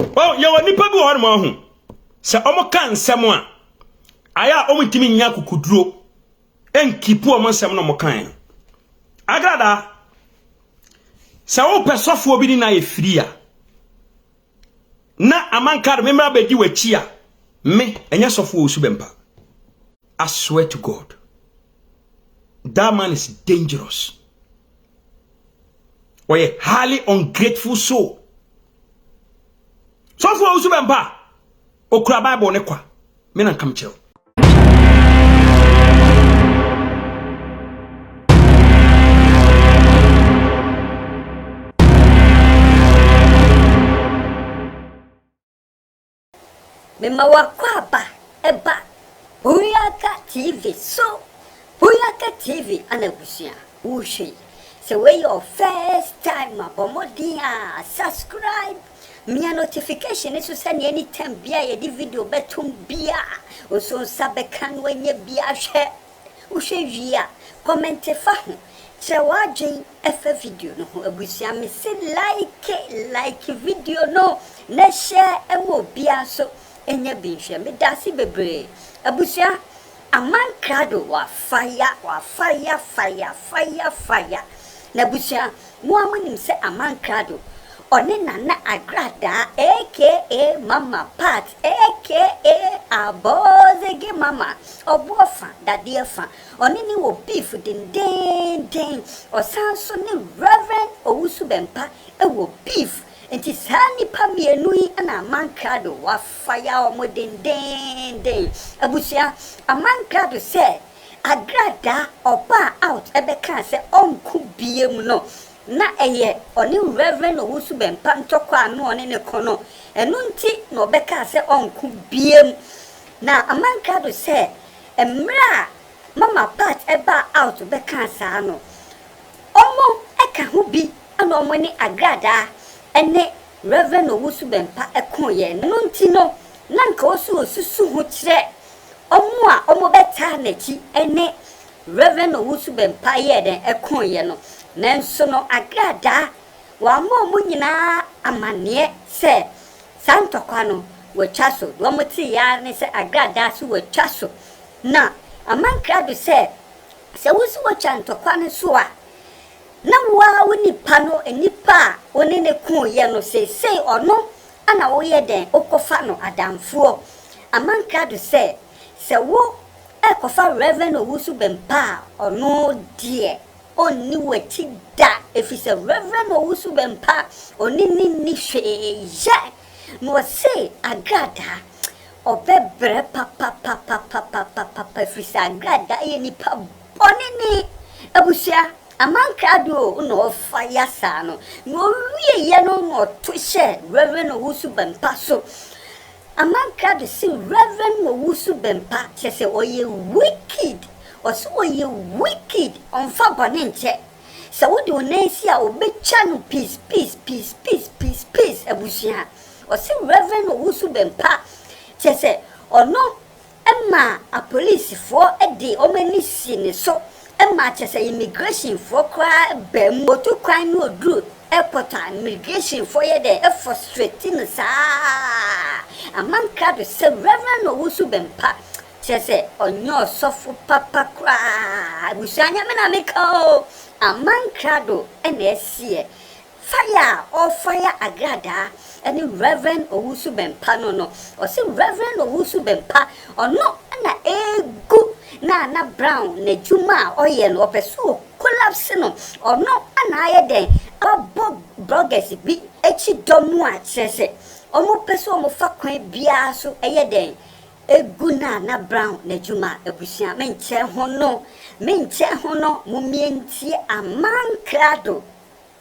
Oh, you want nipa bi wo no ho. Se omo kan nsem a aya omo timi nya kukuduro enkipu omo nsem no mo kan. Agradaa se wo pesofo obi ni na ye free a na Amankrado memra bedi wachi a me enye sofo Owusu Bempah. I swear to God, that man is dangerous. Or a highly ungrateful soul. Sofo Owusu Bempah okura Bible ne kwa me na kam chero. Mema wakwaba eba Huyaka TV so Huyaka TV anabusia ushi. So when your first time abomodia subscribe me notification is to send anytime bia ye di video betum bia oso sabe kan wenye bia hwe uhwe wia comment fa ho chewaje efa video no ho abusia me se like video no na share emo bia so enya binhwe me dasi bebre abusia Amankrado wa fire na busia mo amunim se Amankrado one nana Agradaa aka mama pat aka abozege mama obofour dadiefa one ni wo beef den osanso ni Rev Owusu Bempah e wo beef enti sani pamienu yi na Amankrado wa fire omo den abusia Amankrado se Agradaa oba out ebeka se onku biem no na eye oni Rev Owusu Bempah ntokwa anu oni ne kono enu nti no beka se onku biem na Amankrado se emra mama pat eba out beka sa no omo eka hu bi ana omo ni Agradaa ene Rev Owusu Bempah ekonye no nti no nanka osusu hu kire omo beta na chi ene Rev Owusu Bempah ye den ekonye no nanso no Agradaa wa mo nyina amane se santokwa no wachaso wo moti ya ne se Agradaa su wachaso na Amankrado se wusu wachantokwa ne so a na wa woni pano enipa oni ne kun ye no sei ono ana wo ye den okofa no adamfo Amankrado se wo ekofa Rev Owusu Bempah ono die oni wati da efise Rev Owusu Bempah oni ni hweje no se Agradaa obebre papa efise Agradaa ye nipa oni ni abusia Amankrado no fire sano no wiye no to share Rev Owusu Bempah so Amankrado si Rev Owusu Bempah chese oye wicked oye wicked on fa bonenche se wodi onensi a obecha no peace abusia o si Rev Owusu Bempah chese ono emma a police for e de o mani sine so emma chese immigration for kwa bem motu kwan no dru airport immigration for ye de e frustrating sa Amankrado se Rev Owusu Bempah chese onyo sofu papa kwa busanya me na meko Amankrado ene sie fire Agradaa ene Rev Owusu Bempah no o se Rev Owusu Bempah ono na egu na brown na juma oye no opeso collapse no ono ana aye den abo bloggers bi echi domu a chese omo peso omo fa kwan bia so eye den egu na brown na juma abusia menche ho no mumientie Amankrado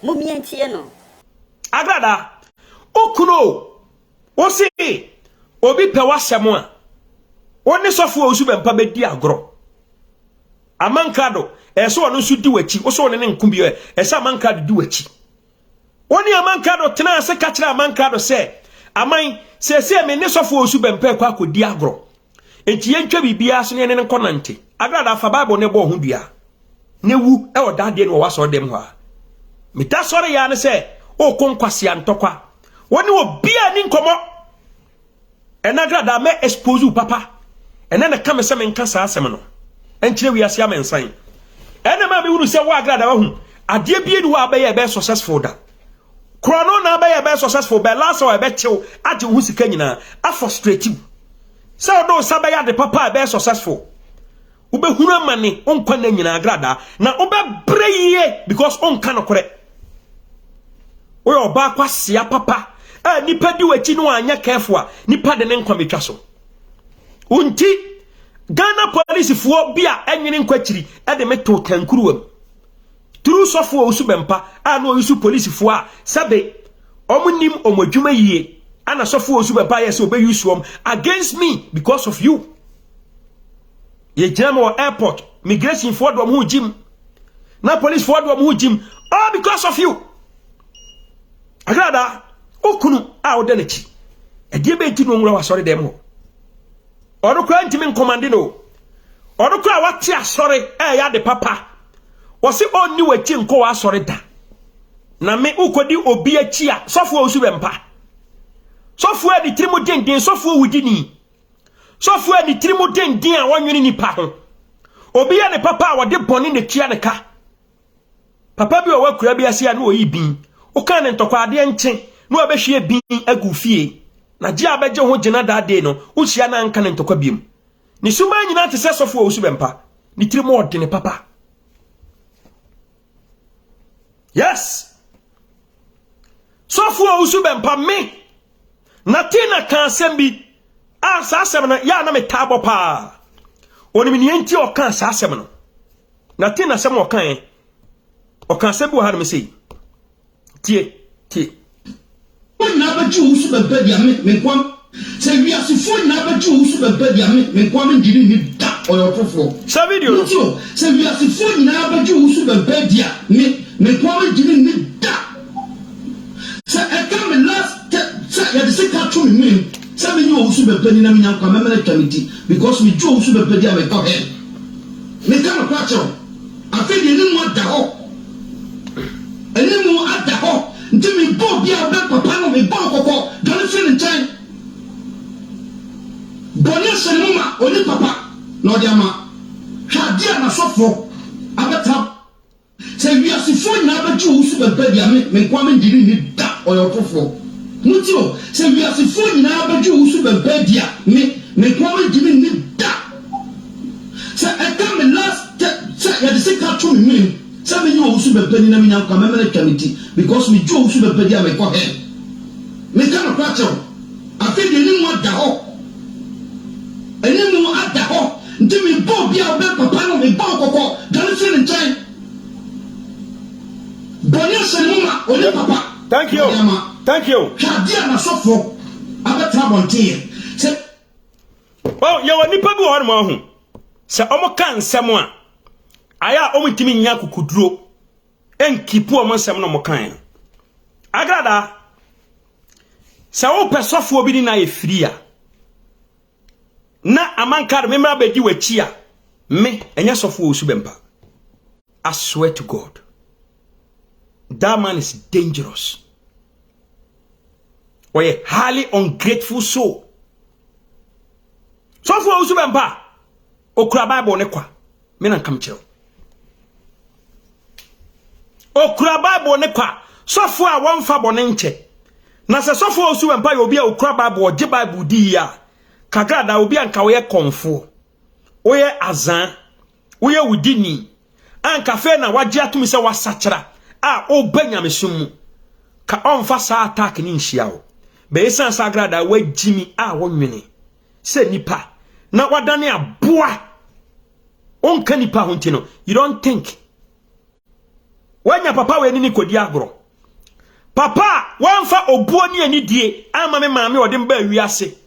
mumientie no Agradaa okuno o si obi pe wasemo a woni sofo Owusu Bempah bedi agro Amankrado eso ono su di wachi o so ne nkumbie esa Amankrado di wachi woni Amankrado tena ase ka kire Amankrado se aman se me ne sofo Owusu Bempah kwa akodi agro enti yentwa bibia so ne ne nkonante Agradaa fa Bible ne bo ho dua ne wu e odade ne wo waso dem ho a meta sore ya ne se o konkwase antokwa Woni obia ni nkomo Agradaa me expose you papa ene na ka me se nkansah asem no enkyere wi ase amensan ene ma be wuru se wo Agradaa wa hu ade bie ni wo abaye be successful da krono na abaye be successful be last wa be chew age hu sika nyina a frustrate you se odo sabaya de papa be successful ube hunu amane onkwa na nyina Agradaa na ube breye because onka no kore oyo oba kwasia papa nipa di wachi no anya careful nipa de ne nkwa metwa so unti Ghana police fuo bia enwene nkwachiri de meto tankuruwam turu sofo Owusu Bempah no Owusu police fuo sabe omunim omodwuma yie ana sofo Owusu Bempah yes obey use against me because of you ye jamo airport migration for do mu jim na police for do mu jim all because of you Agradaa okunu odenechi edie be nti no nwura wasore dem ho odokura ntimi nkomande no odokura wate asore ya de papa wose onni wachi nko wasore da na me ukodi obi achi a sofo Owusu Bempah sofo adi trimu denden sofo wudini sofo adi trimu denden a wonwene nipa ho obi ya ne papa wode boni ne tia ne ka papa bi o wakura bi ase a na oyi bin o kan ne ntokwa ade nchen no abehwe bin agufie na ji abeje ho gina da de no uhia na nka ne ntokwa biem ni suma nyina te se sofo Owusu Bempah ni tirimo odene papa yes sofo Owusu Bempah me natina kansem bi sa asem na ya na metabo pa oni mi enti o kan sa asem no natina asem o kan se bi o ha no sei tie na abaju Owusu Bempah dia me kwam se wi asifo na abaju Owusu Bempah dia me kwam ndiri ni da oyofofo sa video se wi asifo na abaju Owusu Bempah dia me kwam ndiri ni da se e come last se ya de se ka to me se me ni Owusu Bempah ni na me nyankwa me mena twamiti because me jo Owusu Bempah dia me ko he me ka no kwa cho afi de ni mu ada ho eni mu ada ho nti me bo bia be papa no me bo kokko dole fin nchen bonye senuma oni papa no dia ma hwadia na sofo abeta se wi asifo na abaju Owusu Bempah dia me kwame ndiri ni da oyofofo muti o se wi asifo na abaju Owusu Bempah dia me kwame ndiri ni da se e come last se ya de se ka to me Sabe you Owusu Bempah ni na me nyankwa me mena twamiti because me jo Owusu Bempah dia me ko he me ka no kwa cho afi de ni mu ada ho eni mu ada ho nti me bo bia be papa no me bo kokko dole fin nchen bonye senuma oni papa thank you hwadia na sofo abeta bontie se well you wani pa bi ho no ho se omo kan nsem a aya omutimi nya kukuduro enkipu omonsem no mokan Agradaa sa wo pesofo obi ni na efria na Amankrado memra bedi wachi a me enya sofo Owusu Bempah I swear to God that man is dangerous or a highly ungrateful soul sofo Owusu Bempah okura Bible ne kwa me na kam chero okura Bible ne kwa sofo a wonfa bone nche na se sofo Owusu Bempah yo bia okura Bible o Bible di ya Agradaa obi anka wo ye konfo wo ye azan wo ye wudini anka fe na waje atumi se wasachira a obanyamesum ka onfa sa attack ni nhia wo be esan sa Agradaa wajimi a wonwene se nipa na wadane aboa onka nipa ho ntino you don't think wanya papa we ni kodi agro papa wanfa obuo ni anidie ama me maame ode mba wiase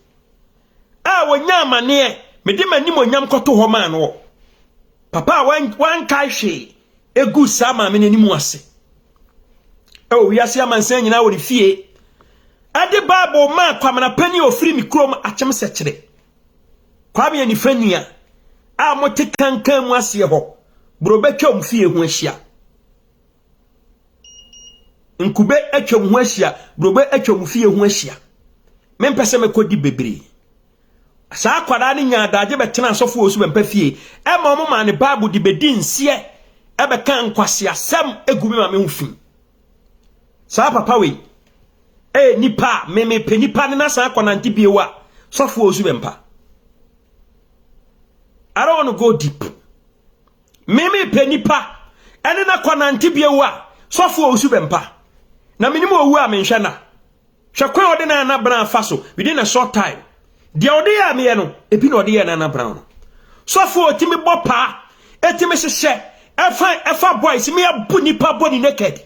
a wonya amane me de manim onyam koto ho ma no papa wan kai hwe egu sa maame nanimu ase o wiase amansan nyina wo fie ade Bible ma kwamana pani ofiri mikrom achem sekire kwame ni fania a mote kankan mu ase ho bro betwa mfie ho ahia nkube atwam ho ahia brobe atwam fie ho ahia mempese mekodi bebre saa kwada ne nya adaje betena asofo Owusu Bempah fie ema mo ma ne bible di bedi nsie ebeka nkwase asem egumi ma me ho fi saa papa we nipa me pe nipa ne na saa kwona ntibie wa sofo Owusu Bempah. I don't want to go deep. Me pe nipa ene na kwona ntibie wa sofo Owusu Bempah. Na minimum owu a menhwe na hwekwan ode na bran faso within a short time dia ode ya me no ebi na ode ya na bran sofo otimi bopa etimi hye efa boys me abu nipa body naked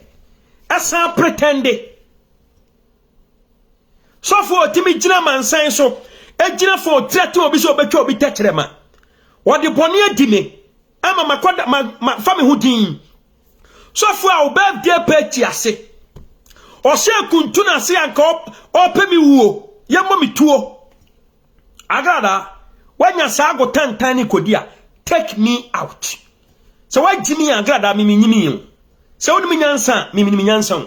asa pretende sofo otimi gina mansan so egina for threat obi so obetwa obi tekrema wode boni adime ama makoda ma fami hudin sofo a birthday party ase o se kuntuna se anka opemi wuo yemo mituo Agradaa wanya sago tantan ni kodia take me out so why Jimmy Agradaa mimi so woni minyansa mimi minyansa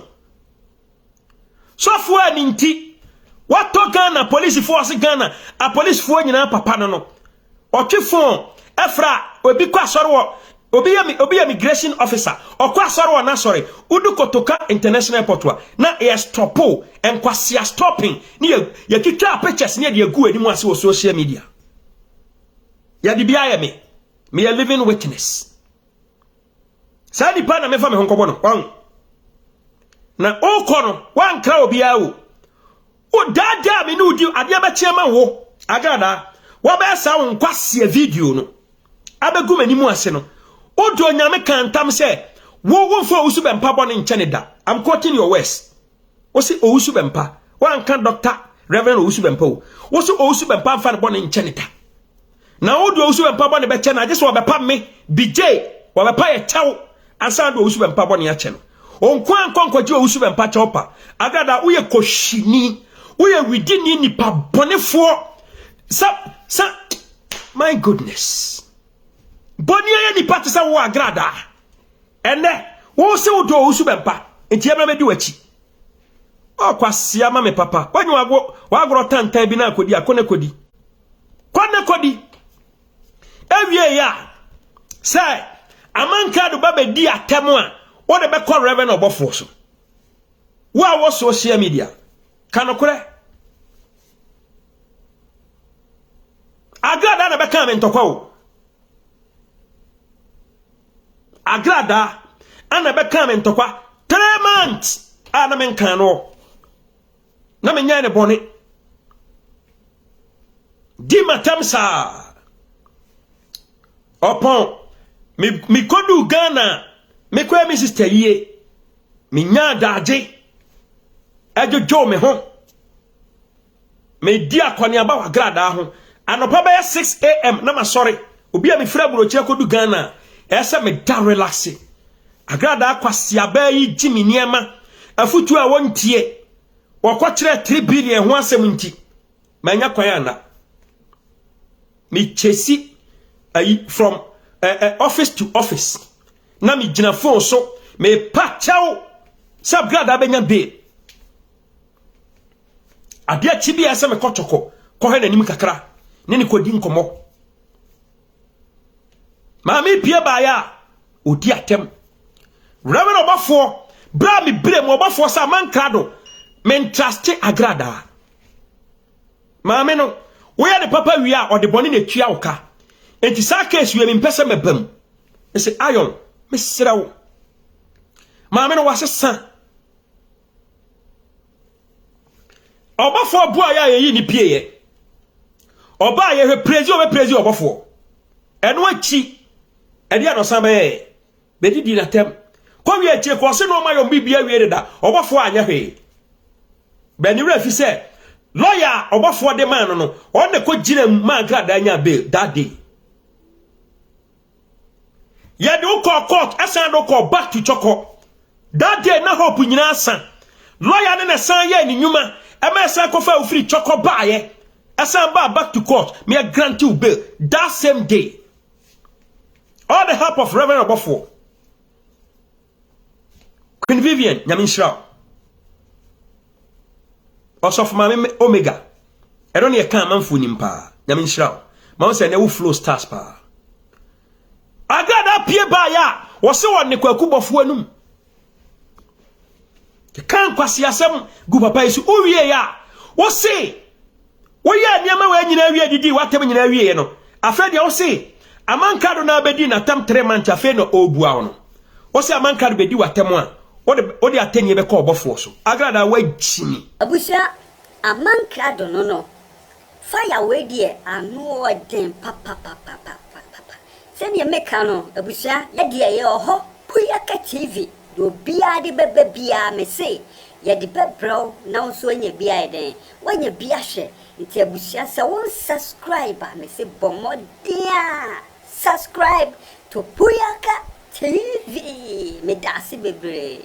so fo ni nti wato Ghana police force Ghana a police fo nyina papa no otwefo efra obi kwasoro wo obi ya immigration officer okwasoro wo na sorry udu kotoka international airport na e stopo enkwase stopping ni ya kitwa pictures ni de agu ani mu ase wo social media ya di bia ya me a living witness sadi pa na me fa me honkobo no na o kono wan kra obi awo o dada me no di ade abechiama wo Agradaa wa ba sa won kwase video no abegu mani mu ase no odo nyame kantam se wo for Owusu Bempah bone nchene da. I'm quoting your words. O si Owusu Bempah wan kan Dr. Rev Owusu Bempah wo si Owusu Bempah fa bone nchene da na odo Owusu Bempah bone be che na just wo be pam me BJ wo be pa ye chaw ansa do Owusu Bempah bone ya che no onko ankwankwaje Owusu Bempah chawpa Agradaa wo ye koshini wo ye widini nipa bonefo sa my goodness boni ya ni pati sa wo Agradaa ene wo se wo do Owusu Bempah enti emra medi wachi o kwasia ma me papa wanyu wagro tantan bi na akodi akone kodi ewie ya say Amankrado baba di atemu a wo de be call Rev obofour so wo social media kanokore Agradaa na be kan me ntokwa wo Agradaa ana be kan me ntokwa 3 months ana men kan no na me nya ne bone di matamsa opon mi kodu Ghana me kwa mi sister yie mi nya daje ajojo me ho me di akwani aba wa Agradaa ho anopa be 6 am na ma sorry obi a me fra burochi kodu Ghana ese me da relax Agradaa kwase aba yi jimi niema afutu a wontie wakwakyere 3 billion ho asem nti manya kwan ana me chesi from office to office na me gina phone so me pachaw sa Agradaa benya be adia chibi ase me kotoko ko he nanim kakra ne ne kodi nkomo mami pie ba ya odi atem Rev obofour bra mi bre mo obofour sa Amankrado men trust Agradaa mami no wo ya de papa wi a ode boni na tua oka enti sa case wi mi mpese mebam e se ayon me sirawo mami no wasesa obofour bua ya yi ni pie ye oba ye hwe prezi obofour eno achi edi anosan be di na tem ko wi achi ko se no ma yo bibia wi da obofour anya hwe be ni refi se lawyer obofour de man no on ne ko gina ma Agradaa nya bail that day ya do ko court asan do ko back to choko that day na hope nyina asan lawyer ne san ye ni nyuma e ma san ko fa ofri choko baaye asan ba back to court me grant you bail that same day all the help of Rev Obofour Queen Vivian Nyaminshra Osof mame omega. I don't hear come man for nimpa. Yamin shroud. Man say ne flow stars pa. Agradaa pie ba ya. Wose won ne kwaku bofo anum. Kan kwasi asem gu papa isu owie ya. Wose wo ya niama wa nyina wie didi watem nyina wie no. Afre dia wose Amankrado na bedi na tam 3 months afe no obua ono. Wose Amankrado bedi watem a odi atenie be ko obofour so. Agradaa wa gimi. Abusia Amankrado no. Fire we die anu odin papa. Send ye meka no abusia ye die ye oho Puyaka TV do bia de bebe bia me say ye de bebro na so anya bia den wanya bia hwe nti abusia se won subscribe me say bomodia subscribe to Puyaka TV me dasi bebre.